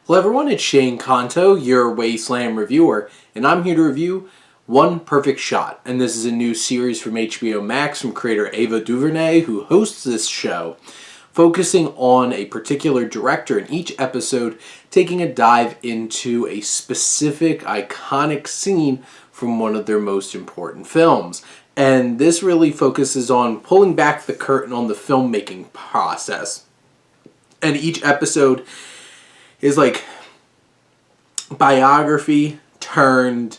Hello everyone, it's Shane Kanto, your Wasteland reviewer, and I'm here to review One Perfect Shot. And this is a new series from HBO Max from creator Ava Duvernay, who hosts this show, focusing on a particular director in each episode, taking a dive into a specific iconic scene from one of their most important films. And this really focuses on pulling back the curtain on the filmmaking process. And each episode is like biography turned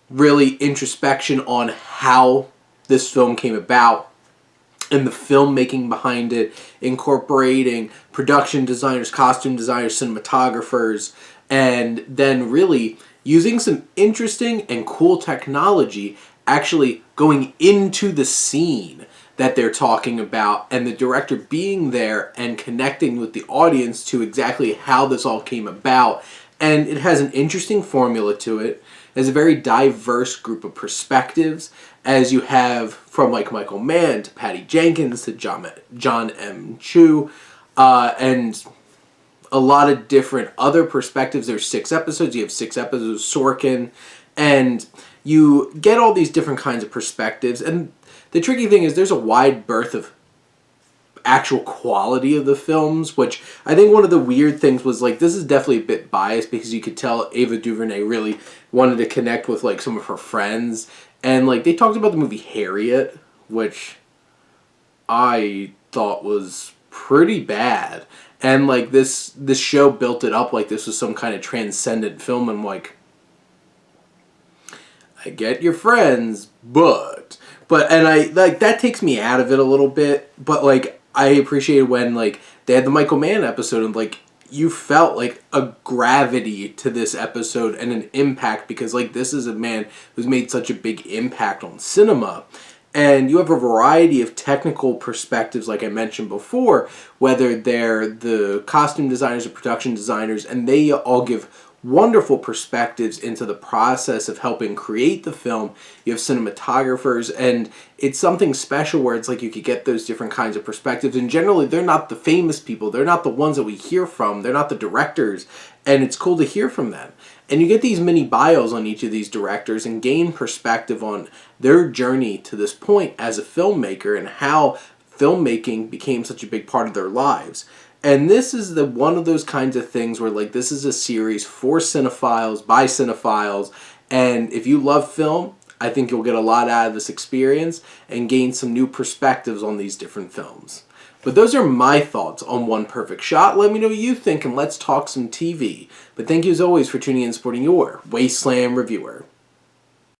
really introspection on how this film came about and the filmmaking behind it, incorporating production designers, costume designers, cinematographers, and then really using some interesting and cool technology actually going into the scene that they're talking about, and the director being there and connecting with the audience to exactly how this all came about. And it has an interesting formula to it. It has a very diverse group of perspectives, as you have from like Mann to Patty Jenkins to John M. Chu, and a lot of different other perspectives. There's 6 episodes. You have 6 episodes of Sorkin, and you get all these different kinds of perspectives. And the tricky thing is there's a wide berth of actual quality of the films, which I think one of the weird things was, like, this is definitely a bit biased because you could tell Ava Duvernay really wanted to connect with, like, some of her friends. And, like, they talked about the movie Harriet, which I thought was pretty bad. And, like, this show built it up like this was some kind of transcendent film. And, like, I get your friends, and I, like, that takes me out of it a little bit, but, like, I appreciated when, like, they had the Mann episode, and, like, you felt, like, a gravity to this episode and an impact, because, like, this is a man who's made such a big impact on cinema, and you have a variety of technical perspectives, like I mentioned before, whether they're the costume designers or production designers, and they all give wonderful perspectives into the process of helping create the film. You have cinematographers, and it's something special where it's like you could get those different kinds of perspectives, and generally they're not the famous people, they're not the ones that we hear from, they're not the directors, and it's cool to hear from them. And you get these mini bios on each of these directors and gain perspective on their journey to this point as a filmmaker and how filmmaking became such a big part of their lives. And this is one of those kinds of things where, like, this is a series for cinephiles, by cinephiles, and if you love film, I think you'll get a lot out of this experience and gain some new perspectives on these different films. But those are my thoughts on One Perfect Shot. Let me know what you think, and let's talk some TV. But thank you as always for tuning in and supporting your Wasteland reviewer.